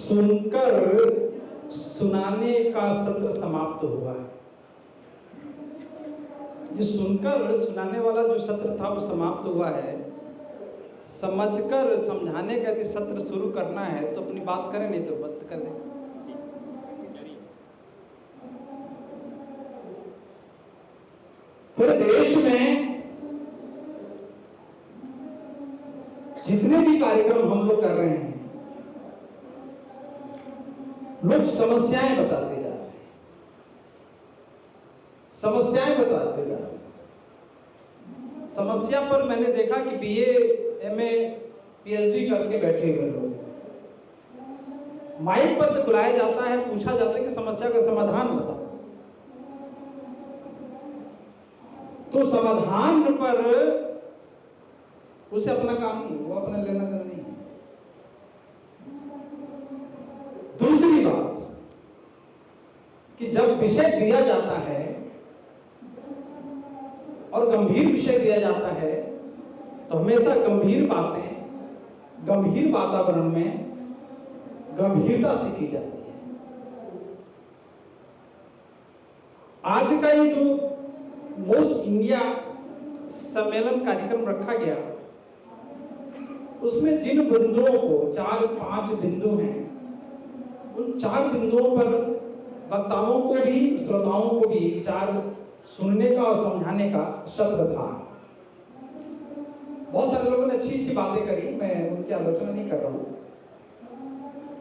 सुनकर सुनाने का सत्र समाप्त हुआ है। जो सुनकर सुनाने वाला जो सत्र था वो समाप्त हुआ है। समझकर समझाने का यदि सत्र शुरू करना है तो अपनी बात करें, नहीं तो बंद कर दें। पूरे देश में जितने भी कार्यक्रम हम लोग कर रहे हैं, लोग समस्याएं बताते जा रहे हैं, समस्याएं बताते जा रहे हैं। समस्या पर मैंने देखा कि बीए, एमए, पीएचडी करके बैठे हुए लोग माइक पर बुलाया जाता है, पूछा जाता है कि समस्या का समाधान बताओ, तो समाधान पर उसे अपना काम नहीं, वो अपना लेना देना नहीं है। दूसरी बात कि जब विषय दिया जाता है और गंभीर विषय दिया जाता है तो हमेशा गंभीर बातें गंभीर वातावरण में गंभीरता से की जाती है। आज का ये जो मोस्ट इंडिया सम्मेलन कार्यक्रम रखा गया, उसमें जिन बिंदुओं को 4-5 बिंदु हैं, उन 4 बिंदुओं पर वक्ताओं को भी श्रोताओं को भी विचार सुनने का और समझाने का सत्र था। बहुत सारे लोगों ने अच्छी अच्छी बातें करी, मैं उनकी आलोचना नहीं कर रहा हूं।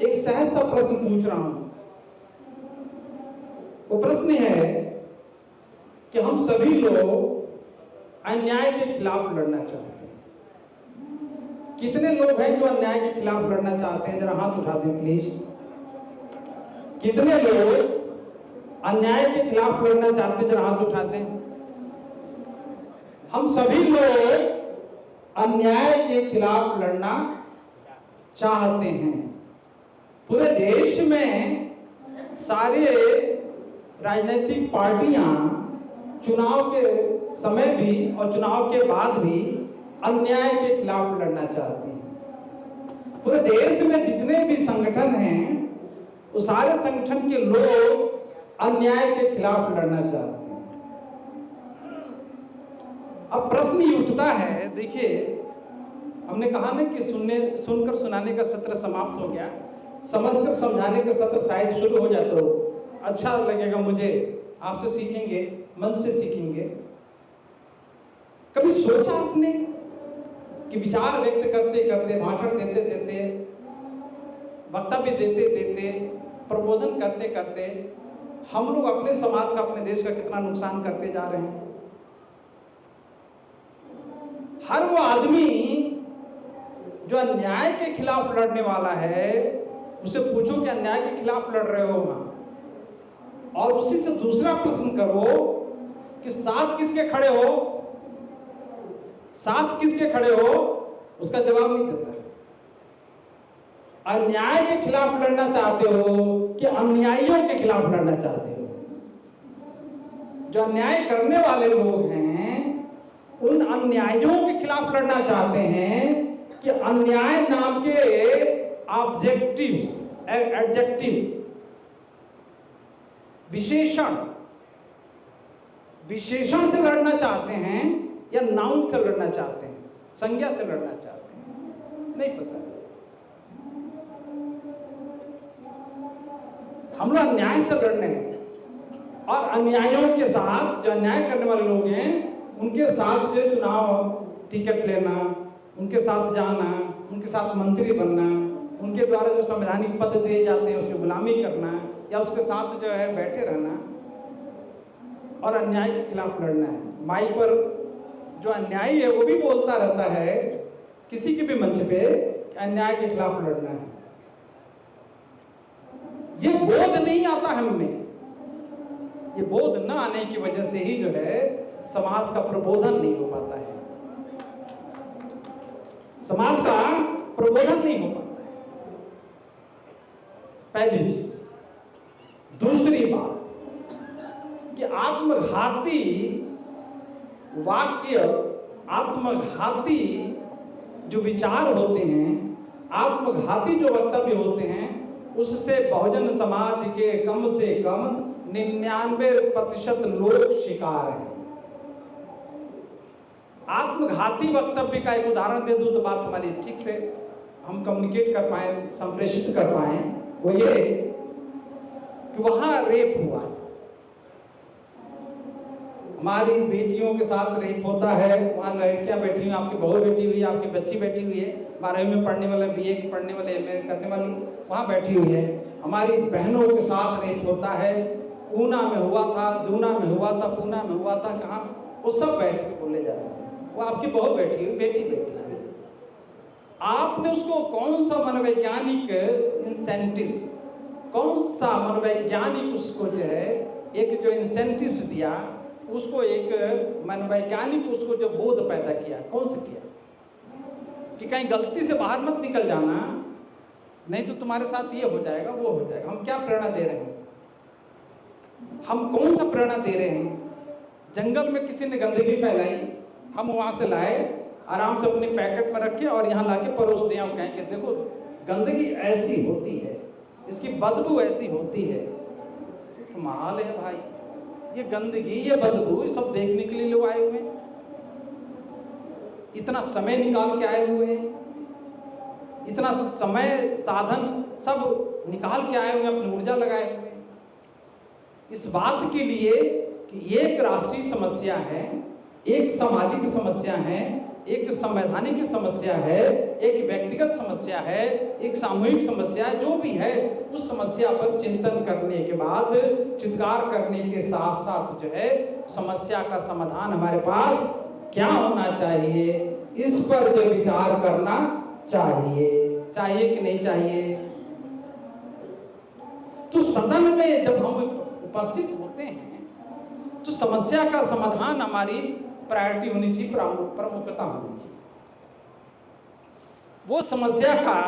एक सहज सा प्रश्न पूछ रहा हूं। वो प्रश्न है कि हम सभी लोग अन्याय के खिलाफ लड़ना चाहते हैं। कितने लोग हैं जो अन्याय के खिलाफ लड़ना चाहते हैं? जरा हाथ उठा दें प्लीज। कितने लोग अन्याय के खिलाफ लड़ना चाहते हैं? जरा हाथ उठा दें। हम सभी लोग अन्याय के खिलाफ लड़ना चाहते हैं। पूरे देश में सारे राजनीतिक पार्टियां चुनाव के समय भी और चुनाव के बाद भी अन्याय के खिलाफ लड़ना चाहते हैं। पूरे देश में जितने भी संगठन हैं, वो सारे संगठन के लोग अन्याय के खिलाफ लड़ना चाहते हैं। अब प्रश्न ये उठता है, देखिए हमने कहा ना कि सुनकर सुनाने का सत्र समाप्त हो गया, समझकर समझाने का सत्र शायद शुरू हो जाए तो अच्छा लगेगा मुझे। आपसे सीखेंगे, मन से सीखेंगे। कभी सोचा आपने कि विचार व्यक्त करते करते, भाषण देते देते, वक्तव्य देते देते, प्रबोधन करते करते हम लोग अपने समाज का, अपने देश का कितना नुकसान करते जा रहे हैं? हर वो आदमी जो अन्याय के खिलाफ लड़ने वाला है, उसे पूछो कि अन्याय के खिलाफ लड़ रहे हो वहां, और उसी से दूसरा प्रश्न करो कि साथ किसके खड़े हो, साथ किसके खड़े हो, उसका जवाब नहीं देता। अन्याय के खिलाफ लड़ना चाहते हो कि अन्यायियों के खिलाफ लड़ना चाहते हो? जो अन्याय करने वाले लोग हैं, उन अन्यायियों के खिलाफ लड़ना चाहते हैं कि अन्याय नाम के एडजेक्टिव विशेषण से लड़ना चाहते हैं या नाउन से लड़ना चाहते हैं, संज्ञा से लड़ना चाहते हैं? नहीं पता। हम लोग अन्याय से लड़ने हैं, और अन्यायों के साथ, जो अन्याय करने वाले लोग हैं, उनके साथ जो चुनाव टिकट लेना, उनके साथ जाना, उनके साथ मंत्री बनना, उनके द्वारा जो संवैधानिक पद दिए जाते हैं उसकी गुलामी करना, या उसके साथ जो है बैठे रहना और अन्याय के खिलाफ लड़ना है। माइक पर जो अन्यायी है वो भी बोलता रहता है किसी के भी मंच पे कि अन्याय के खिलाफ लड़ना है। ये बोध नहीं आता हमें। ये बोध न आने की वजह से ही जो है समाज का प्रबोधन नहीं हो पाता है, समाज का प्रबोधन नहीं हो पाता है। पहली चीज। दूसरी बात कि आत्मघाती वाक्य, आत्मघाती जो विचार होते हैं, आत्मघाती जो वक्तव्य होते हैं, उससे बहुजन समाज के कम से कम 99% लोग शिकार हैं। आत्मघाती वक्तव्य का एक उदाहरण दे दूं तो बात हमारी ठीक से हम कम्युनिकेट कर पाए, संप्रेषित कर पाए, वो ये कि वहां रेप हुआ, हमारी बेटियों के साथ रेप होता है, वहाँ लड़कियां बैठी हुई, आपकी बहू बैठी हुई है, आपकी बच्ची बैठी हुई है, 12वीं में पढ़ने वाले, BA पढ़ने वाले, MA करने वाली वहाँ बैठी हुई है, हमारी बहनों के साथ रेप होता है। ऊना में हुआ था, दूना में हुआ था, पूना में हुआ था, कहाँ, वो सब बैठ के बोले जा रहे हैं। वो आपकी बहू बैठी हुई, बेटी बैठी हुई, आपने उसको कौन सा मनोवैज्ञानिक इंसेंटिव्स, कौन सा मनोवैज्ञानिक उसको जो है एक जो इंसेंटिव्स दिया, उसको एक मनोवैज्ञानिक उसको जो बोध पैदा किया, कौन सा किया कि कहीं गलती से बाहर मत निकल जाना, नहीं तो तुम्हारे साथ ये हो जाएगा, वो हो जाएगा। हम क्या प्रेरणा दे रहे हैं? हम कौन सा प्रेरणा दे रहे हैं? जंगल में किसी ने गंदगी फैलाई, हम वहां से लाए, आराम से अपने पैकेट में रखे और यहाँ लाके परोस दें और कहें कि देखो गंदगी ऐसी होती है, इसकी बदबू ऐसी होती है। कमाल है भाई, ये गंदगी, ये बदबू, ये सब देखने के लिए लोग आए हुए हैं, इतना समय निकाल के आए हुए हैं, इतना समय साधन सब निकाल के आए हुए हैं, अपनी ऊर्जा लगाए हुए हैं इस बात के लिए कि एक राष्ट्रीय समस्या है, एक सामाजिक समस्या है, एक संवैधानिक समस्या है, एक व्यक्तिगत समस्या है, एक सामूहिक समस्या है, जो भी है उस समस्या पर चिंतन करने के बाद चित्कार करने के साथ साथ जो है समस्या का समाधान हमारे पास क्या होना चाहिए, इस पर जो विचार करना चाहिए कि नहीं चाहिए। तो सदन में जब हम उपस्थित होते हैं तो समस्या का समाधान हमारी प्रायोरिटी होनी चाहिए, प्रमुखता होनी चाहिए। वो समस्या का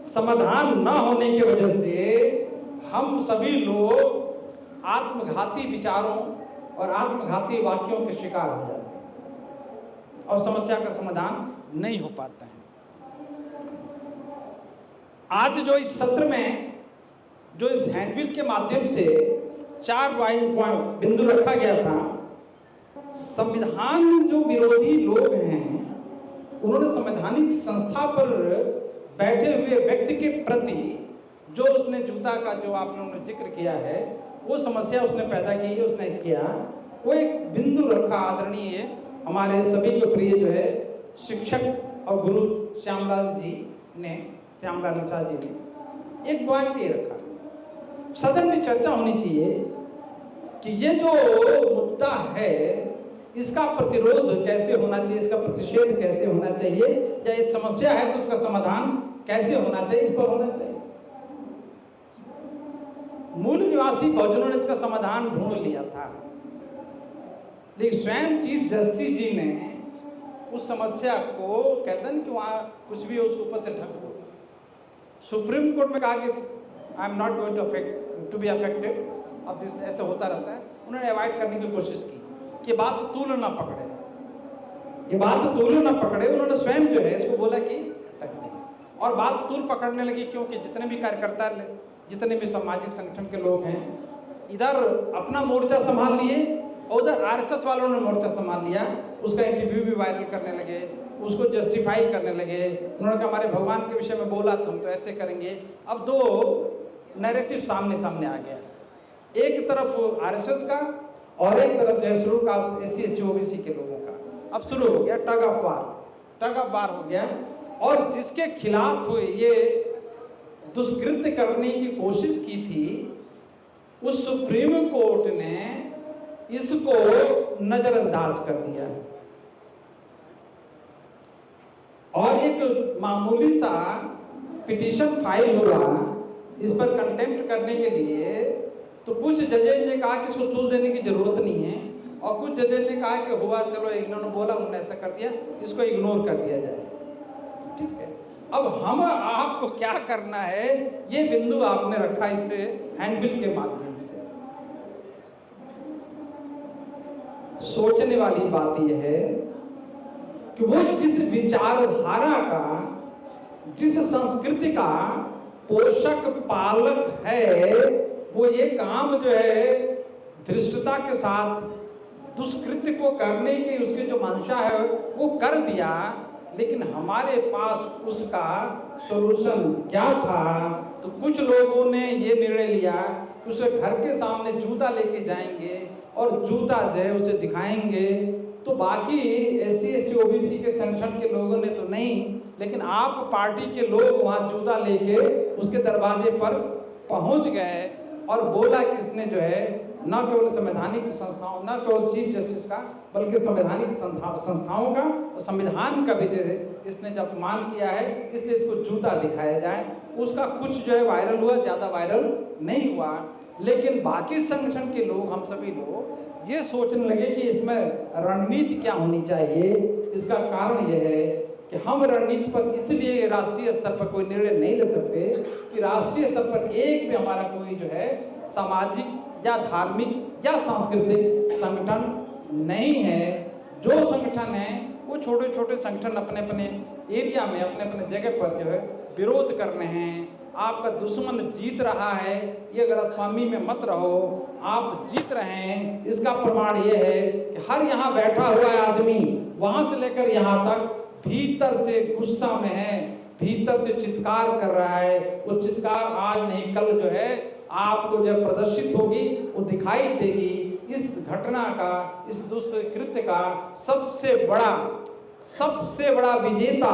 समाधान न होने की वजह से हम सभी लोग आत्मघाती विचारों और आत्मघाती वाक्यों के शिकार हो जाते हैं और समस्या का समाधान नहीं हो पाता है। आज जो इस सत्र में जो इस हैंडबिल के माध्यम से 4 बिंदु रखा गया था, संविधान जो विरोधी लोग हैं उन्होंने संवैधानिक संस्था पर बैठे हुए व्यक्ति के प्रति जो उसने जूता का जो आप लोगों ने जिक्र किया है, वो समस्या उसने पैदा की, उसने किया, वो एक बिंदु रखा। आदरणीय हमारे सभी को प्रिय जो है शिक्षक और गुरु श्यामलाल जी ने, श्यामलाल निषाद जी ने एक पॉइंट ये रखा, सदन में चर्चा होनी चाहिए कि ये जो मुद्दा है इसका प्रतिरोध कैसे होना चाहिए, इसका प्रतिषेध कैसे होना चाहिए, या ये समस्या है तो उसका समाधान कैसे होना चाहिए, इस पर होना चाहिए। मूल निवासी बहुजनों ने इसका समाधान ढूंढ लिया था, लेकिन स्वयं चीफ जस्टिस जी ने उस समस्या को, कहते हैं कि वहां कुछ भी हो उसके ऊपर से ढक दो। सुप्रीम कोर्ट में कहा कि I am not going to be affected, अब दिस ऐसा होता रहता है। उन्होंने अवॉइड करने की कोशिश की कि बात तूल ना पकड़े, ये बात तूल ना पकड़े। उन्होंने स्वयं जो है इसको बोला कि रख दे, और बात तूल पकड़ने लगी, क्योंकि जितने भी कार्यकर्ता, जितने भी सामाजिक संगठन के लोग हैं, इधर अपना मोर्चा संभाल लिए और उधर RSS वालों ने मोर्चा संभाल लिया। उसका इंटरव्यू भी वायरल करने लगे, उसको जस्टिफाई करने लगे। उन्होंने कहा हमारे भगवान के विषय में बोला तो हम तो ऐसे करेंगे। अब दो नैरेटिव सामने सामने आ गया, एक तरफ RSS का और एक तरफ जो है शुरू का SC ST OBC के लोगों का। अब शुरू हो गया टग ऑफ वार हो गया, और जिसके खिलाफ ये दुष्कृत्य करने की कोशिश की थी उस सुप्रीम कोर्ट ने इसको नजरअंदाज कर दिया और एक मामूली सा पिटीशन फाइल हुआ इस पर कंटेम्प्ट करने के लिए। तो कुछ जजेज ने कहा कि इसको तुल देने की जरूरत नहीं है, और कुछ जजेज ने कहा कि हुआ, चलो इन्होंने बोला, उन्होंने ऐसा कर दिया, इसको इग्नोर कर दिया जाए। ठीक है, अब हम आपको क्या करना है, ये बिंदु आपने रखा इस हैंडबिल के माध्यम से। सोचने वाली बात यह है कि वो जिस विचारधारा का, जिस संस्कृति का पोषक पालक है, वो ये काम जो है धृष्टता के साथ दुष्कृत्य को करने की उसकी जो मंशा है वो कर दिया, लेकिन हमारे पास उसका सॉल्यूशन क्या था? तो कुछ लोगों ने ये निर्णय लिया कि उसे घर के सामने जूता लेके जाएंगे और जूता जो है उसे दिखाएंगे। तो बाकी SC ST OBC के संगठन के लोगों ने तो नहीं, लेकिन आप पार्टी के लोग वहाँ जूता लेके उसके दरवाजे पर पहुँच गए और बोला कि इसने जो है न केवल संवैधानिक संस्थाओं, न केवल चीफ जस्टिस का, बल्कि संवैधानिक संस्थाओं का और संविधान का भी जैसे इसने जब अपमान किया है, इसलिए इसको जूता दिखाया जाए। उसका कुछ जो है वायरल हुआ, ज़्यादा वायरल नहीं हुआ, लेकिन बाकी संगठन के लोग, हम सभी लोग ये सोचने लगे कि इसमें रणनीति क्या होनी चाहिए। इसका कारण यह है कि हम रणनीति पर इसलिए राष्ट्रीय स्तर पर कोई निर्णय नहीं ले सकते कि राष्ट्रीय स्तर पर एक भी हमारा कोई जो है सामाजिक या धार्मिक या सांस्कृतिक संगठन नहीं है। जो संगठन है वो छोटे छोटे संगठन अपने अपने एरिया में, अपने अपने जगह पर जो है विरोध कर रहे हैं। आपका दुश्मन जीत रहा है, ये गलतफहमी में मत रहो, आप जीत रहे हैं। इसका प्रमाण ये है कि हर यहाँ बैठा हुआ आदमी वहाँ से लेकर यहाँ तक भीतर से गुस्सा में है, भीतर से चित्कार कर रहा है। वो चित्कार आज नहीं कल जो है आपको जब प्रदर्शित होगी वो दिखाई देगी। इस घटना का, इस दुष्कृत्य का सबसे बड़ा विजेता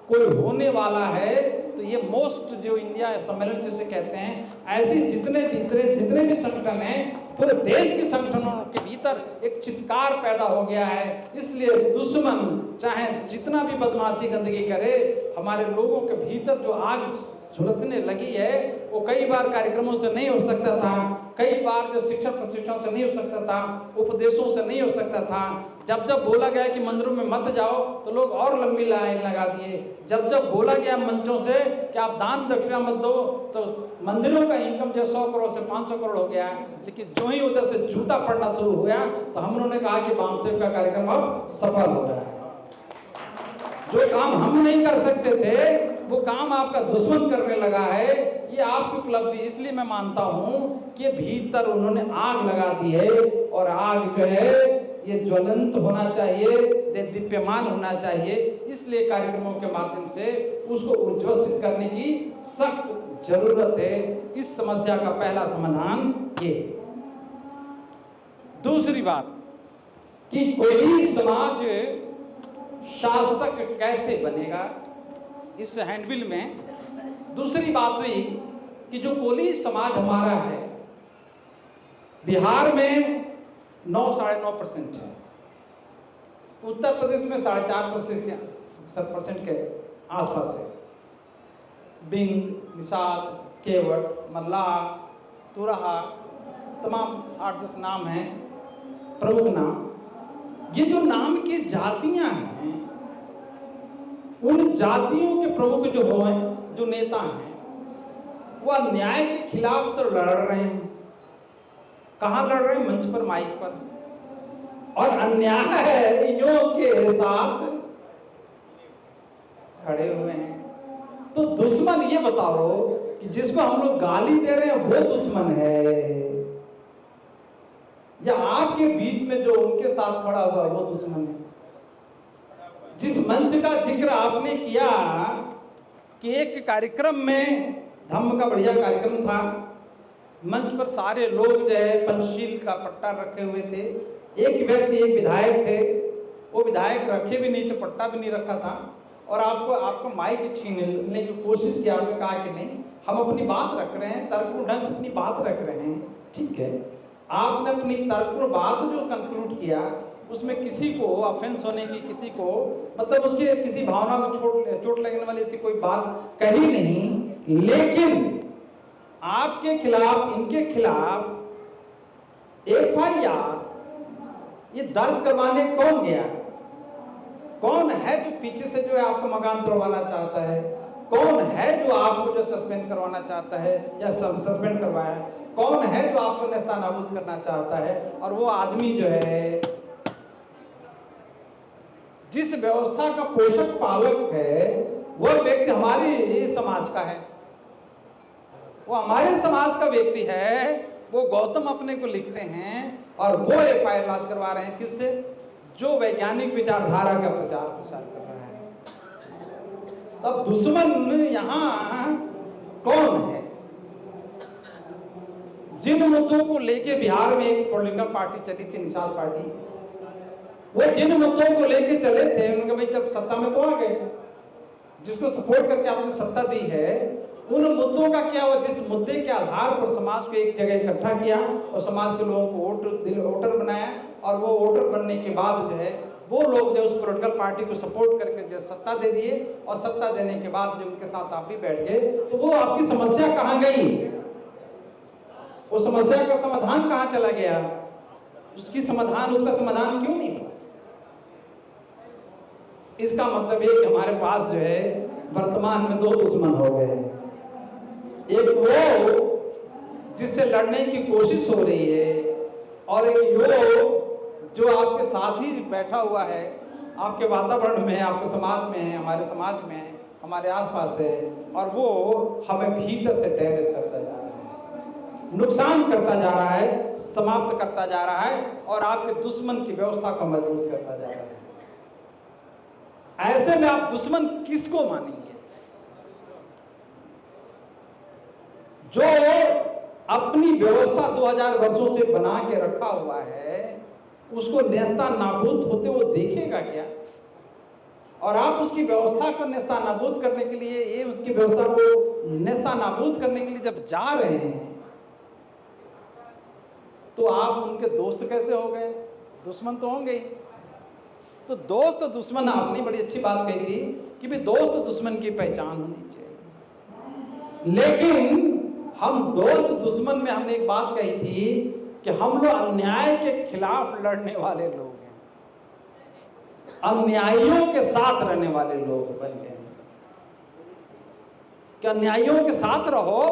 कोई होने वाला है तो ये मोस्ट जो इंडिया सम्मेलन जिसे कहते हैं, ऐसे जितने भी संगठन हैं, पूरे देश के संगठनों के भीतर एक चित्कार पैदा हो गया है। इसलिए दुश्मन चाहे जितना भी बदमाशी गंदगी करे, हमारे लोगों के भीतर जो आग झुलसने लगी है वो कई बार कार्यक्रमों से नहीं हो सकता था, कई बार जो शिक्षण प्रशिक्षण से नहीं हो सकता था, उपदेशों से नहीं हो सकता था। जब जब बोला गया कि मंदिरों में मत जाओ तो लोग और लंबी लाइन लगा दिए। जब जब बोला गया मंचों से कि आप दान दक्षिणा मत दो तो मंदिरों का इनकम जो 100 करोड़ से 500 करोड़ हो गया। लेकिन जो ही उधर से जूता पड़ना शुरू हुआ तो हम लोगों ने कहा कि वामसेव का कार्यक्रम अब सफल हो रहा है। जो काम हम नहीं कर सकते थे वो काम आपका दुश्मन करने लगा है, ये आपकी उपलब्धि। इसलिए मैं मानता हूं कि भीतर उन्होंने आग लगा दी है और आग जो है ये ज्वलंत होना चाहिए, दीप्यमान होना चाहिए। इसलिए कार्यक्रमों के माध्यम से उसको उज्ज्वलित करने की सख्त जरूरत है। इस समस्या का पहला समाधान ये। दूसरी बात कि कोई समाज शासक कैसे बनेगा, इस हैंडबिल में दूसरी बात हुई कि जो कोली समाज हमारा है बिहार में 9-9.5% है, उत्तर प्रदेश में 4.5% के आसपास है। बिंद, निषाद, केवट, मल्लाह, तुरहा, तमाम 8-10 नाम हैं, प्रमुख नाम। ये जो नाम की जातियां हैं, उन जातियों के प्रमुख जो हैं, जो नेता हैं, वह अन्याय के खिलाफ तो लड़ रहे हैं। कहाँ लड़ रहे हैं? मंच पर, माइक पर। और अन्यायियों के साथ खड़े हुए हैं। तो दुश्मन ये बताओ कि जिसको हम लोग गाली दे रहे हैं वो दुश्मन है या आपके बीच में जो उनके साथ खड़ा हुआ वो दुश्मन है? जिस मंच का जिक्र आपने किया कि एक कार्यक्रम में, धम्म का बढ़िया कार्यक्रम था, मंच पर सारे लोग जो है पंचशील का पट्टा रखे हुए थे। एक व्यक्ति, एक विधायक थे, वो विधायक रखे भी नहीं थे, पट्टा भी नहीं रखा था, और आपको माइक छीनने की कोशिश की। आपने कहा कि नहीं, हम अपनी बात रख रहे हैं, तर्कपूर्ण ढंग से अपनी बात रख रहे हैं, ठीक है। आपने अपनी तर्कपूर्ण बात जो कंक्लूड किया उसमें किसी को ऑफेंस होने की, किसी को मतलब उसके किसी भावना को चोट लगने वाली ऐसी कोई बात कही नहीं। लेकिन आपके खिलाफ, इनके खिलाफ FIR ये दर्ज करवाने कौन गया? कौन है जो पीछे से जो है आपको मकान तोड़वाना चाहता है? कौन है जो आपको जो सस्पेंड करवाना चाहता है या सस्पेंड करवाया? कौन है जो आपको नेस्तानाबूद करना चाहता है? और वो आदमी जो है जिस व्यवस्था का पोषक पालक है, वह व्यक्ति हमारे समाज का है। वो हमारे समाज का व्यक्ति है, वो गौतम अपने को लिखते हैं और वो FIR लॉन्च करवा रहे हैं। किससे? जो वैज्ञानिक विचारधारा का प्रचार प्रसार कर रहा है। तब दुश्मन यहाँ कौन है? जिन मुद्दों को लेके बिहार में एक पॉलिटिकल पार्टी चली थी, निषाद पार्टी, वो जिन मुद्दों को लेके चले थे, उनके भाई जब सत्ता में तो आ गए, जिसको सपोर्ट करके आपने सत्ता दी है, उन मुद्दों का क्या हुआ? जिस मुद्दे के आधार पर समाज को एक जगह इकट्ठा किया और समाज के लोगों को वोटर बनाया, और वो वोटर बनने के बाद जो है वो लोग जो उस पॉलिटिकल पार्टी को सपोर्ट करके जो सत्ता दे दिए, और सत्ता देने के बाद जो उनके साथ आप भी बैठ गए, तो वो आपकी समस्या कहाँ गई? वो समस्या का समाधान कहाँ चला गया? उसका समाधान क्यों नहीं हुआ? इसका मतलब ये कि हमारे पास जो है वर्तमान में दो दुश्मन हो गए। एक वो जिससे लड़ने की कोशिश हो रही है, और एक वो जो आपके साथ ही बैठा हुआ है, आपके वातावरण में है, आपके समाज में है, हमारे समाज में है, हमारे आसपास है, और वो हमें भीतर से डैमेज करता जा रहा है, नुकसान करता जा रहा है, समाप्त करता जा रहा है, और आपके दुश्मन की व्यवस्था को मजबूत करता जा रहा है। ऐसे में आप दुश्मन किसको मानेंगे? जो अपनी व्यवस्था 2000 वर्षों से बना के रखा हुआ है, उसको नेस्ता नाबूद होते वो देखेगा क्या? और आप उसकी व्यवस्था को नेस्ता नाबूद करने के लिए, ये उसकी व्यवस्था को नेस्ता नाबूद करने के लिए जब जा रहे हैं, तो आप उनके दोस्त कैसे हो गए? दुश्मन तो होंगे ही। तो दोस्त दुश्मन, आपने बड़ी अच्छी बात कही थी कि भी दोस्त दुश्मन की पहचान होनी चाहिए, लेकिन हम दोस्त दुश्मन में हमने एक बात कही थी कि हम लोग अन्याय के खिलाफ लड़ने वाले लोग हैं, अन्यायियों के साथ रहने वाले लोग बन गए हैं कि अन्यायियों के साथ रहो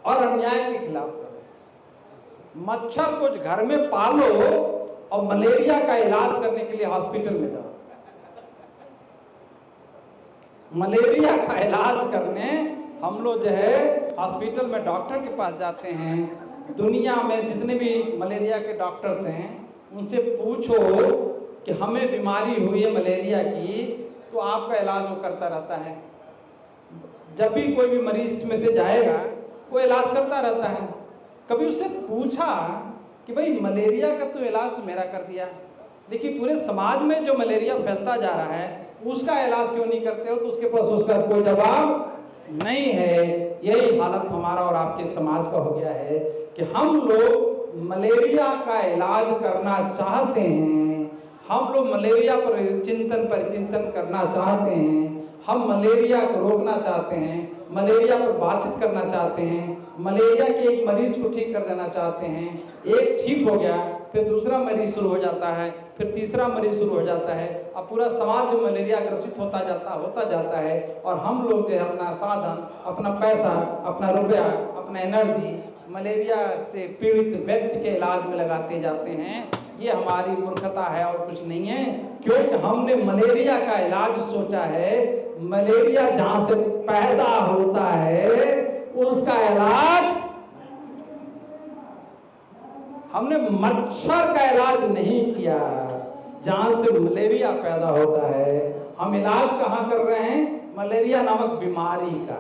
और अन्याय के खिलाफ रहो। मच्छर को घर में पालो और मलेरिया का इलाज करने के लिए हॉस्पिटल में जाओ। मलेरिया का इलाज करने हम लोग जो है हॉस्पिटल में डॉक्टर के पास जाते हैं। दुनिया में जितने भी मलेरिया के डॉक्टर्स हैं, उनसे पूछो कि हमें बीमारी हुई है मलेरिया की, तो आपका इलाज वो करता रहता है। जब भी कोई भी मरीज में से जाएगा, वो इलाज करता रहता है। कभी उससे पूछा कि भाई मलेरिया का तो इलाज तो मेरा कर दिया, लेकिन पूरे समाज में जो मलेरिया फैलता जा रहा है, उसका इलाज क्यों नहीं करते हो? तो उसके पास उसका कोई जवाब नहीं है। यही हालत हमारा और आपके समाज का हो गया है कि हम लोग मलेरिया का इलाज करना चाहते हैं, हम लोग मलेरिया पर चिंतन परिचिंतन करना चाहते हैं, हम मलेरिया को रोकना चाहते हैं, मलेरिया पर बातचीत करना चाहते हैं, मलेरिया के एक मरीज को ठीक कर देना चाहते हैं। एक ठीक हो गया, फिर दूसरा मरीज शुरू हो जाता है, फिर तीसरा मरीज शुरू हो जाता है, अब पूरा समाज में मलेरिया ग्रसित होता जाता है। और हम लोग जो है अपना साधन, अपना पैसा, अपना रुपया, अपना एनर्जी मलेरिया से पीड़ित व्यक्ति के इलाज में लगाते जाते हैं। ये हमारी मूर्खता है और कुछ नहीं है, क्योंकि हमने मलेरिया का इलाज सोचा है। मलेरिया जहां से पैदा होता है उसका इलाज हमने मच्छर का इलाज नहीं किया, जहां से मलेरिया पैदा होता है। हम इलाज कहां कर रहे हैं? मलेरिया नामक बीमारी का।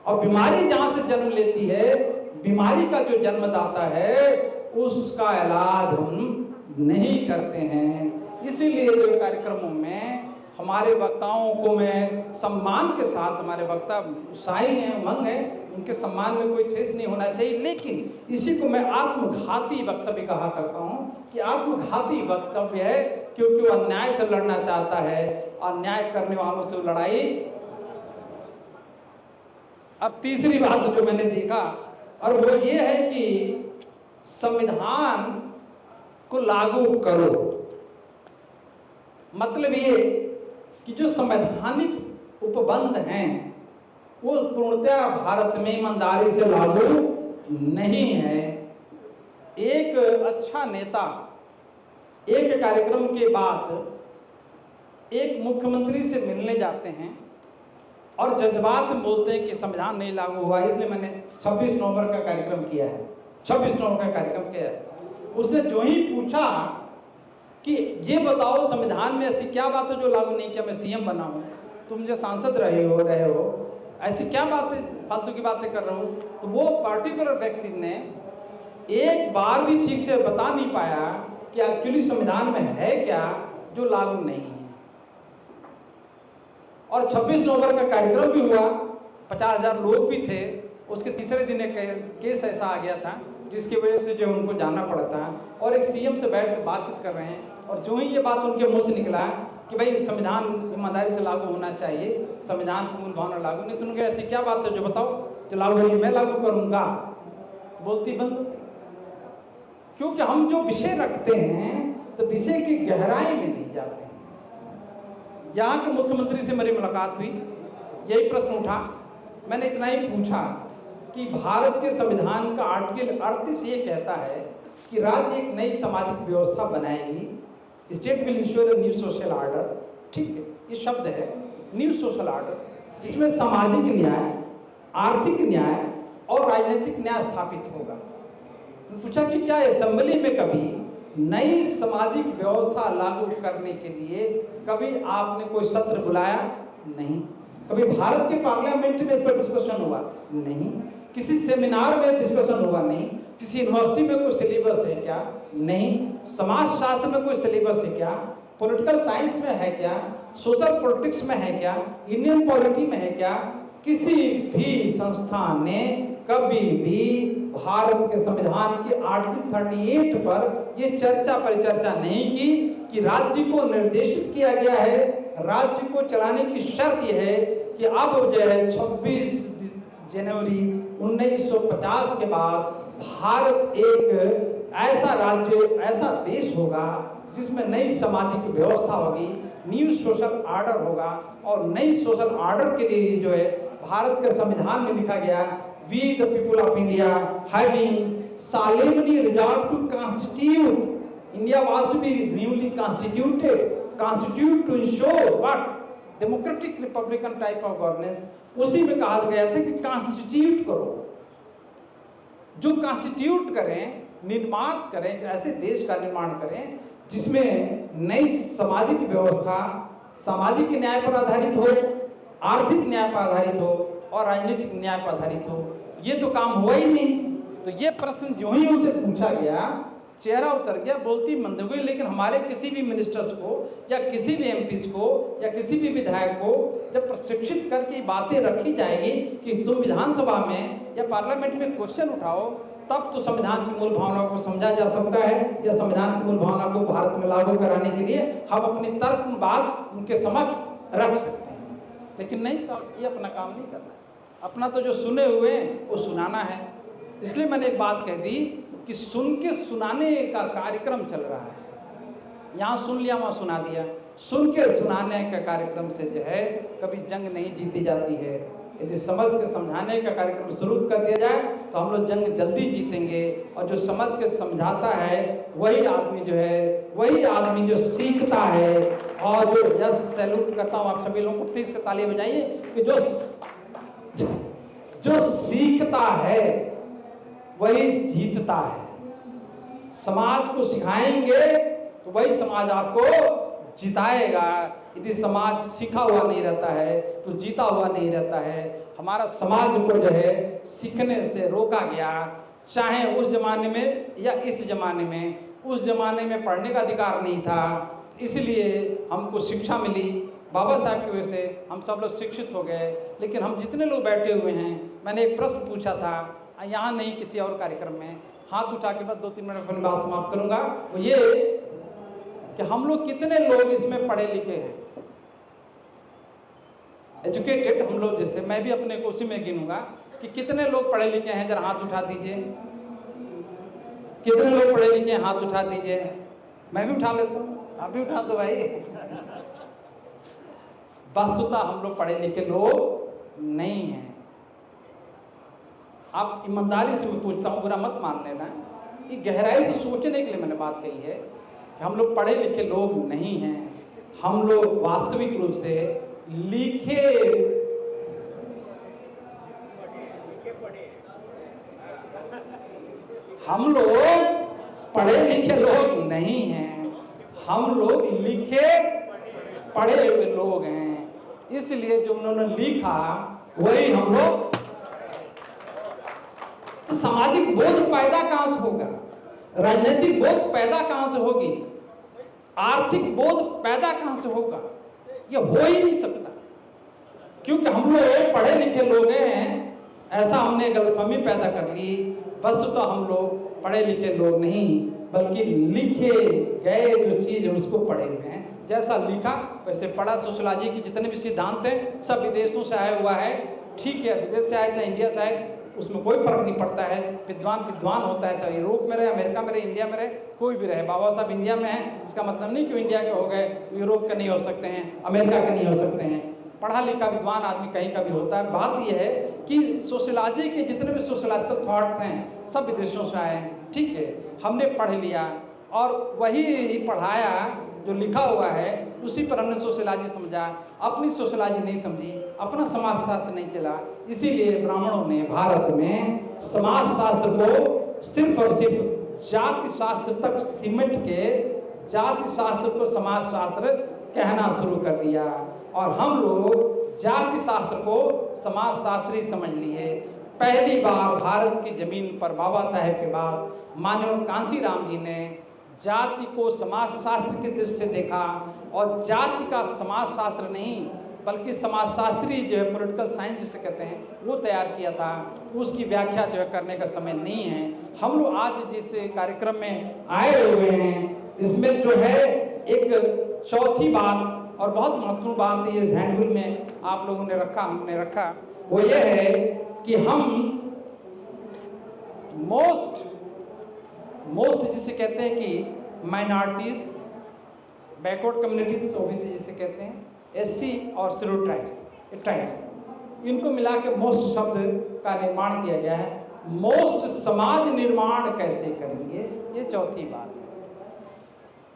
और बीमारी जहां से जन्म लेती है, बीमारी का जो जन्मदाता है, उसका इलाज हम नहीं करते हैं। इसीलिए जो कार्यक्रमों में हमारे वक्ताओं को मैं सम्मान के साथ, हमारे वक्ता उत्साही हैं, उमंग है, उनके सम्मान में कोई ठेस नहीं होना चाहिए, लेकिन इसी को मैं आत्मघाती वक्तव्य कहा करता हूँ कि आत्मघाती वक्तव्य है, क्योंकि वो अन्याय से लड़ना चाहता है, अन्याय करने वालों से लड़ाई। अब तीसरी बात जो मैंने देखा, और वो ये है कि संविधान को लागू करो। मतलब ये कि जो संवैधानिक उपबंध हैं वो पूर्णतः भारत में ईमानदारी से लागू नहीं है। एक अच्छा नेता एक कार्यक्रम के बाद एक मुख्यमंत्री से मिलने जाते हैं और जज्बात में बोलते हैं कि संविधान नहीं लागू हुआ, इसलिए मैंने 26 नवंबर का कार्यक्रम किया है, 26 नवंबर का कार्यक्रम किया है। उसने जो ही पूछा कि ये बताओ संविधान में ऐसी क्या बात है जो लागू नहीं किया, मैं सीएम बना हूँ, तुम जो सांसद रहे हो ऐसी क्या बातें फालतू की बातें कर रहे हो। तो वो पार्टिकुलर व्यक्ति ने एक बार भी ठीक से बता नहीं पाया कि एक्चुअली संविधान में है क्या जो लागू नहीं है। और 26 नवंबर का कार्यक्रम भी हुआ, 50,000 लोग भी थे। उसके तीसरे दिन एक केस ऐसा आ गया था जिसकी वजह से जो उनको जाना पड़ा था, और एक सीएम से बैठ कर बातचीत कर रहे हैं, और जो ही ये बात उनके मुंह से निकला कि भाई संविधान ईमानदारी से लागू होना चाहिए, संविधान की मूल भावना लागू नहीं, तो उनके ऐसी क्या बात है जो बताओ जो लागू नहीं, मैं लागू करूंगा, बोलती बंद। क्योंकि हम जो विषय रखते हैं तो विषय की गहराई में नहीं जाते हैं। यहाँ के मुख्यमंत्री से मेरी मुलाकात हुई, यही प्रश्न उठा, मैंने इतना ही पूछा कि भारत के संविधान का आर्टिकल 38 ये कहता है कि राज्य एक नई सामाजिक व्यवस्था बनाएगी, state will ensure a new social order, ठीक है, ये शब्द है न्यू सोशल ऑर्डर, जिसमें सामाजिक न्याय, आर्थिक न्याय और राजनीतिक न्याय स्थापित होगा। पूछा कि क्या असेंबली में कभी नई सामाजिक व्यवस्था लागू करने के लिए कभी आपने कोई सत्र बुलाया? नहीं। कभी भारत के पार्लियामेंट में इस पर डिस्कशन हुआ? नहीं। किसी सेमिनार में डिस्कशन हुआ? नहीं। किसी यूनिवर्सिटी में कोई सिलेबस है क्या? नहीं। समाज शास्त्र में कोई सिलेबस है क्या? पॉलिटिकल साइंस में है क्या? सोशल पॉलिटिक्स में है क्या? इंडियन पॉलिटी में है क्या? किसी भी संस्था ने कभी भी भारत के संविधान के आर्टिकल 38 पर यह चर्चा परिचर्चा नहीं की कि राज्य को निर्देशित किया गया है, राज्य को चलाने की शर्त यह है कि अब जो है 26 जनवरी 1950 के बाद भारत एक ऐसा राज्य, ऐसा देश होगा जिसमें नई सामाजिक व्यवस्था होगी, न्यू सोशल ऑर्डर होगा। और नई सोशल ऑर्डर के लिए जो है भारत के संविधान में लिखा गया, we the people of India having solemnly resolved to constitute, India was to be newly constituted to ensure what democratic republican type of governance। उसी में कहा गया था कि कॉन्स्टिट्यूट करो, जो कॉन्स्टिट्यूट करें, निर्माण करें, ऐसे देश का निर्माण करें जिसमें नई सामाजिक व्यवस्था सामाजिक न्याय पर आधारित हो, आर्थिक न्याय पर आधारित हो और राजनीतिक न्याय पर आधारित हो। ये तो काम हुआ ही नहीं। तो ये प्रश्न जो ही उनसे पूछा गया, चेहरा उतर गया, बोलती मंद हो गई। लेकिन हमारे किसी भी मिनिस्टर्स को या किसी भी एमपीज को या किसी भी विधायक को जब प्रशिक्षित करके बातें रखी जाएगी कि तुम विधानसभा में या पार्लियामेंट में क्वेश्चन उठाओ, तब तो संविधान की मूल भावना को समझा जा सकता है, या संविधान की मूल भावना को भारत में लागू कराने के लिए हम अपनी तर्क बात उनके समक्ष रख सकते हैं। लेकिन नहीं साहब, ये अपना काम नहीं करना है, अपना तो जो सुने हुए हैं वो सुनाना है। इसलिए मैंने एक बात कह दी कि सुन के सुनाने का कार्यक्रम चल रहा है, यहाँ सुन लिया वहाँ सुना दिया। सुन के सुनाने का कार्यक्रम से जो है कभी जंग नहीं जीती जाती है। यदि समझ के समझाने का कार्यक्रम शुरू कर दिया जाए तो हम लोग जंग जल्दी जीतेंगे। और जो समझ के समझाता है वही आदमी जो है, वही आदमी जो सीखता है। और जो यस सैल्यूट करता हूँ आप सभी लोगों को, ठीक से ताली बजाइए कि जो सीखता है वही जीतता है। समाज को सिखाएंगे तो वही समाज आपको जिताएगा। यदि समाज सीखा हुआ नहीं रहता है तो जीता हुआ नहीं रहता है। हमारा समाज को जो है सीखने से रोका गया, चाहे उस जमाने में या इस जमाने में। उस जमाने में पढ़ने का अधिकार नहीं था, इसलिए हमको शिक्षा मिली। बाबा साहब की वजह से हम सब लोग शिक्षित हो गए। लेकिन हम जितने लोग बैठे हुए हैं, मैंने एक प्रश्न पूछा था यहाँ नहीं, किसी और कार्यक्रम में, हाथ उठा के बाद 2-3 मिनट अपनी बात समाप्त करूंगा। वो ये कि हम लोग कितने लोग इसमें पढ़े लिखे हैं, एजुकेटेड हम लोग। जैसे मैं भी अपने को उसी में गिनूंगा कि कितने लोग पढ़े लिखे हैं, जरा हाथ उठा दीजिए। कितने लोग पढ़े लिखे हैं, हाथ उठा दीजिए। मैं भी उठा लेता हूँ, आप भी उठा दो भाई। वस्तुतः हम लोग पढ़े लिखे लोग नहीं हैं। आप ईमानदारी से मैं पूछता हूँ, बुरा मत मान लेना, कि गहराई से सोचने के लिए मैंने बात कही है कि हम लोग पढ़े लिखे लोग नहीं हैं। हम लोग वास्तविक रूप से लिखे हम लोग पढ़े लिखे लोग नहीं हैं, हम लोग लिखे पढ़े हुए लोग हैं। इसलिए जो उन्होंने लिखा वही हम लोग। तो सामाजिक बोध पैदा कहां से होगा, राजनीतिक बोध पैदा कहां से होगी, आर्थिक बोध पैदा कहां से होगा? ये हो ही नहीं सकता, क्योंकि हम लोग पढ़े लिखे लोग हैं। ऐसा हमने गलतफहमी पैदा कर ली, बस तो हम लोग पढ़े लिखे लोग नहीं, बल्कि लिखे गए जो चीज है उसको पढ़े हुए हैं। जैसा लिखा वैसे पढ़ा। सोशियोलॉजी के जितने भी सिद्धांत हैं सब विदेशों से आया हुआ है। ठीक है, विदेश से आए चाहे इंडिया से आए, उसमें कोई फर्क नहीं पड़ता है। विद्वान विद्वान होता है, चाहे यूरोप में रहे, अमेरिका में रहे, इंडिया में रहे, कोई भी रहे। बाबा साहब इंडिया में हैं, इसका मतलब नहीं कि इंडिया के हो गए यूरोप के नहीं हो सकते हैं, अमेरिका के नहीं हो सकते हैं। पढ़ा लिखा विद्वान आदमी कहीं का भी होता है। बात यह है कि सोशियोलॉजी के जितने भी सोशियोलॉजिकल थॉट्स हैं सब विदेशों से आए हैं। ठीक है, हमने पढ़ लिया और वही पढ़ाया जो लिखा हुआ है, उसी पर हमने सोशियोलॉजी समझा। अपनी सोशियोलॉजी नहीं समझी, अपना समाजशास्त्र नहीं चला। इसीलिए ब्राह्मणों ने भारत में समाजशास्त्र को सिर्फ और सिर्फ जाति शास्त्र तक सिमट के जाति शास्त्र को समाजशास्त्र कहना शुरू कर दिया, और हम लोग जाति शास्त्र को समाजशास्त्री समझ लिए। पहली बार भारत की जमीन पर बाबा साहेब के बाद माननीय कांशीराम जी ने जाति को समाजशास्त्र की दृष्टि से देखा, और जाति का समाजशास्त्र नहीं बल्कि समाजशास्त्री जो है पॉलिटिकल साइंस जिसे कहते हैं वो तैयार किया था। उसकी व्याख्या जो है करने का समय नहीं है। हम लोग आज जिस कार्यक्रम में आए हुए हैं इसमें जो है एक चौथी बात और बहुत महत्वपूर्ण बात है, इस हैंडबुक में आप लोगों ने रखा, हमने रखा, वो ये है कि हम मोस्ट जिसे कहते हैं कि माइनॉरिटीज, बैकवर्ड कम्युनिटीज, ओबीसी जिसे कहते हैं, एससी और शेड्यूल्ड ट्राइब्स, इनको मिला के मोस्ट शब्द का निर्माण किया गया है। मोस्ट समाज निर्माण कैसे करेंगे, ये चौथी बात है।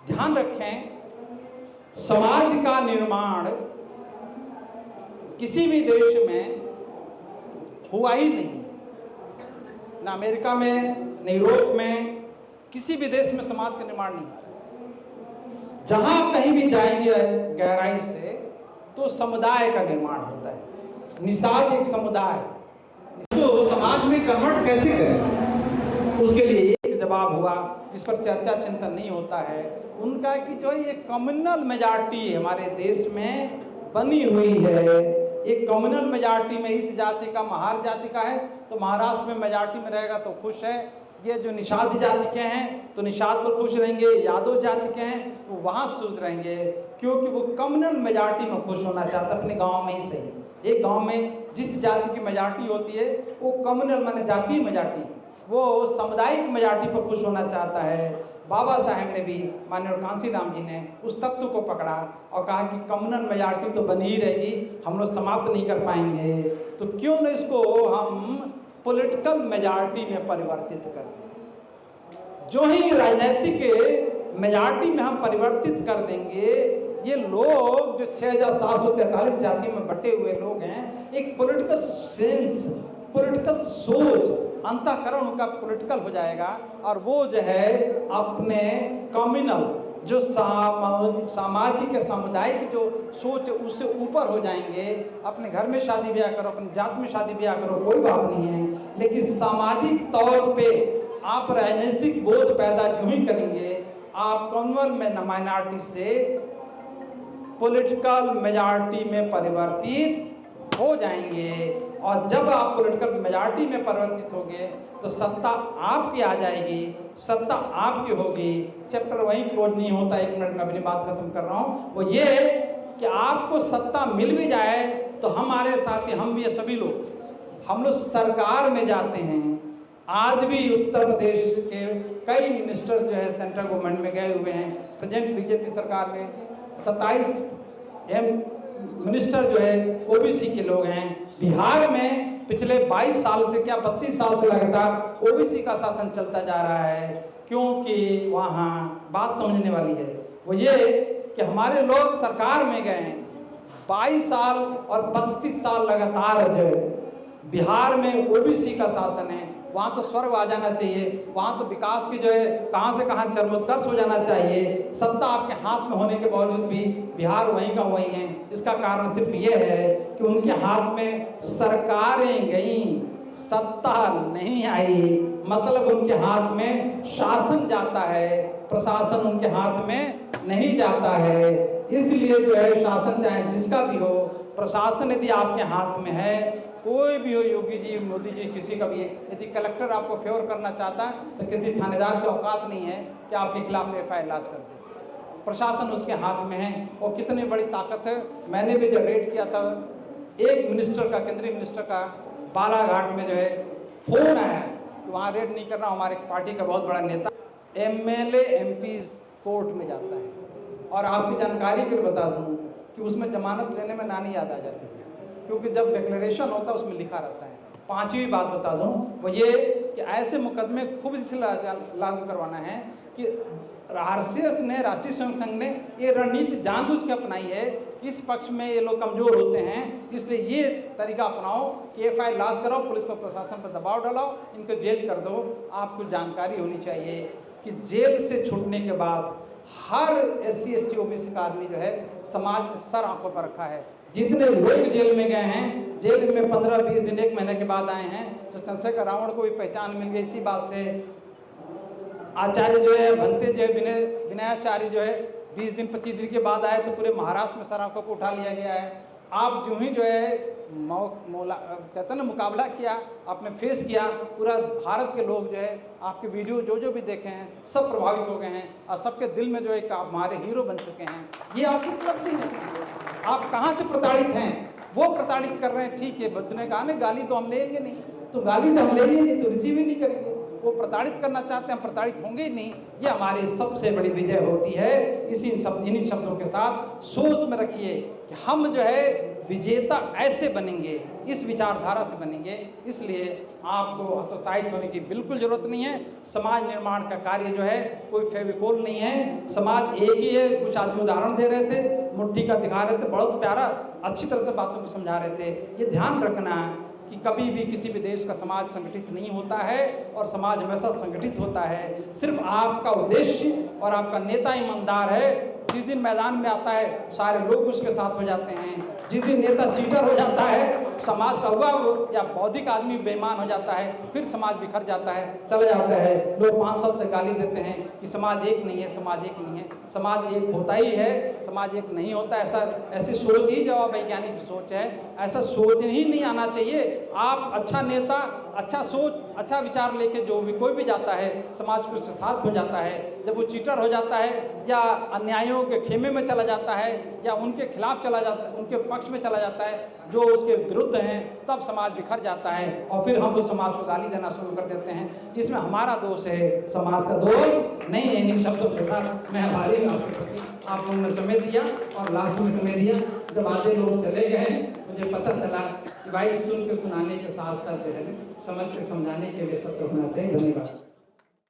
ध्यान रखें, समाज का निर्माण किसी भी देश में हुआ ही नहीं, ना अमेरिका में, न यूरोप में, किसी भी देश में समाज का निर्माण नहीं। जहां कहीं भी जाएंगे गहराई से तो समुदाय का निर्माण होता है। निषाद एक समुदाय, इसको समाज में कन्वर्ट कैसे करें, उसके लिए एक जवाब हुआ जिस पर चर्चा चिंतन नहीं होता है, उनका कि जो ये कम्युनल मेजॉरिटी हमारे देश में बनी हुई है। एक कम्युनल मेजॉरिटी में इस जाति का महार जाति का है तो महाराष्ट्र में मेजॉरिटी में रहेगा तो खुश है। ये जो निषाद जाति के हैं तो निषाद पर खुश रहेंगे, यादव जाति के हैं तो वहाँ खुश रहेंगे, क्योंकि वो कम्युनल मेजॉरिटी में खुश होना चाहता है, अपने गांव में ही सही। एक गांव में जिस जाति की मेजॉरिटी होती है वो कम्युनल माने जातीय मेजॉरिटी, वो सामुदायिक मेजॉरिटी पर खुश होना चाहता है। बाबा साहेब ने भी, माननीय कांशीराम जी ने उस तत्व को पकड़ा और कहा कि कम्युनल मेजॉरिटी तो बनी ही रहेगी, हम लोग समाप्त नहीं कर पाएंगे, तो क्यों न इसको हम पॉलिटिकल मेजॉरिटी में परिवर्तित कर दें। जो ही राजनीतिक मेजॉरिटी में हम परिवर्तित कर देंगे, ये लोग जो 6743 जातियों में बटे हुए लोग हैं, एक पॉलिटिकल सेंस, पॉलिटिकल सोच, अंतःकरण उनका पॉलिटिकल हो जाएगा, और वो जो है अपने कम्युनल जो सामाजिक या सामुदायिक जो सोच है उससे ऊपर हो जाएंगे। अपने घर में शादी ब्याह करो, अपनी जात में शादी ब्याह करो, कोई बात नहीं है, लेकिन सामाजिक तौर पे आप राजनीतिक बोध पैदा क्यों ही करेंगे। आप कम्युनल में माइनॉरिटी से पॉलिटिकल मेजॉरिटी में परिवर्तित हो जाएंगे, और जब आप पॉलिटिकल मेजॉरिटी में परिवर्तित होंगे तो सत्ता आपकी आ जाएगी, सत्ता आपकी होगी। चैप्टर वहीं क्लोज नहीं होता, 1 मिनट में अपनी बात खत्म कर रहा हूँ। वो ये कि आपको सत्ता मिल भी जाए तो हमारे साथी, हम भी सभी लोग, हम लोग सरकार में जाते हैं। आज भी उत्तर प्रदेश के कई मिनिस्टर जो है सेंट्रल गवर्नमेंट में गए हुए हैं। प्रेजेंट बीजेपी सरकार में 27 मिनिस्टर जो है ओबीसी के लोग हैं। बिहार में पिछले 22 साल से, क्या 32 साल से लगातार ओबीसी का शासन चलता जा रहा है, क्योंकि वहाँ बात समझने वाली है। वो ये कि हमारे लोग सरकार में गए हैं, 22 साल और 32 साल लगातार जो बिहार में ओबीसी का शासन है, वहाँ तो स्वर्ग आ जाना चाहिए, वहाँ तो विकास की जो है कहाँ से कहाँ चरमोत्कर्ष हो जाना चाहिए। सत्ता आपके हाथ में होने के बावजूद भी बिहार वहीं का वहीं है। इसका कारण सिर्फ ये है कि उनके हाथ में सरकारें गईं, सत्ता नहीं आई। मतलब उनके हाथ में शासन जाता है, प्रशासन उनके हाथ में नहीं जाता है। इसलिए जो है शासन चाहे जिसका भी हो, प्रशासन यदि आपके हाथ में है, कोई भी हो, योगी जी, मोदी जी, किसी का भी है, यदि कलेक्टर आपको फेवर करना चाहता है तो किसी थानेदार की औकात नहीं है कि आपके खिलाफ FIR लॉन्च कर दे। प्रशासन उसके हाथ में है और कितनी बड़ी ताकत है। मैंने भी जब रेड किया था, एक मिनिस्टर का, केंद्रीय मिनिस्टर का बालाघाट में जो है फोन आया कि वहाँ रेड नहीं करना, हमारे पार्टी का बहुत बड़ा नेता MLA MPs कोर्ट में जाता है। और आपकी जानकारी के लिए बता दूं कि उसमें जमानत लेने में नानी याद आ जाती है, क्योंकि जब डिक्लेरेशन होता है उसमें लिखा रहता है। पांचवी बात बता दूं वो ये कि ऐसे मुकदमे खूब इसलिए लागू करवाना है कि RCS ने, राष्ट्रीय स्वयं संघ ने ये रणनीति जानबूझ के अपनाई है कि इस पक्ष में ये लोग कमजोर होते हैं, इसलिए ये तरीका अपनाओ कि FIR लॉन्च करो, पुलिस पर, प्रशासन पर दबाव डालो, इनको जेल कर दो। आपको जानकारी होनी चाहिए कि जेल से छूटने के बाद हर SC ST OBC का आदमी जो है समाज में सर आंखों पर रखा है। जितने लोग जेल में गए हैं, जेल में 15-20 दिन, 1 महीने के बाद आए हैं, तो चंद्रशेखर रावण को भी पहचान मिल गई इसी बात से। आचार्य जो है, भंते जो है, विनयाचार्य जो है 20 दिन 25 दिन के बाद आए तो पूरे महाराष्ट्र में सर आंखों को उठा लिया गया है। आप जो ही जो है कहते हैं ना, मुकाबला किया, आपने फेस किया, पूरा भारत के लोग जो है आपके वीडियो जो भी देखे हैं सब प्रभावित हो गए हैं और सबके दिल में जो है आप हमारे हीरो बन चुके हैं। ये आपकी उपलब्धि है। आप कहाँ से प्रताड़ित हैं? वो प्रताड़ित कर रहे हैं, ठीक है। बुद्ध ने कहा ना, गाली तो हम लेंगे नहीं, तो गाली तो हम लेंगे नहीं, तो रिसीव ही नहीं करेंगे। वो प्रताड़ित करना चाहते हैं, हम प्रताड़ित होंगे ही नहीं। ये हमारी सबसे बड़ी विजय होती है। इन्हीं शब्दों के साथ सोच में रखिए कि हम जो है विजेता ऐसे बनेंगे, इस विचारधारा से बनेंगे। इसलिए आपको हतोत्साहित होने की बिल्कुल जरूरत नहीं है। समाज निर्माण का कार्य जो है कोई फेविकोल नहीं है, समाज एक ही है। कुछ आदमी उदाहरण दे रहे थे, मुट्ठी का दिखा रहे थे, बहुत प्यारा, अच्छी तरह से बातों को समझा रहे थे। ये ध्यान रखना कि कभी भी किसी भी देश का समाज संगठित नहीं होता है और समाज हमेशा संगठित होता है। सिर्फ आपका उद्देश्य और आपका नेता ईमानदार है। जिस दिन मैदान में आता है सारे लोग उसके साथ हो जाते हैं। जिस दिन नेता चीटर हो जाता है, समाज का हुआ या बौद्धिक आदमी बेईमान हो जाता है, फिर समाज बिखर जाता है, चला जाता है। लोग 5 साल तक गाली देते हैं कि समाज एक नहीं है, समाज एक नहीं है। समाज एक होता ही है, समाज एक नहीं होता। ऐसी सोच ही जो वैज्ञानिक सोच है, ऐसा सोच ही नहीं आना चाहिए। आप अच्छा नेता, अच्छा सोच, अच्छा विचार लेके जो भी कोई भी जाता है, समाज को उसके साथ हो जाता है। जब वो चीटर हो जाता है या अन्यायों के खेमे में चला जाता है या उनके खिलाफ चला जाता है, उनके पक्ष में चला जाता है जो उसके विरुद्ध हैं, तब समाज बिखर जाता है और फिर हम लोग समाज को गाली देना शुरू कर देते हैं। इसमें हमारा दोष है, समाज का दोष नहीं है। इन शब्दों के साथ मैं आभारी हूँ आपके प्रति। आप लोगों ने समय दिया और लास्ट में समय दिया। जब आधे लोग चले गए, मुझे पता चला कि भाई सुन के सुनाने के साथ साथ जो है समझ के समझाने के लिए सत्य होना चाहिए। धन्यवाद।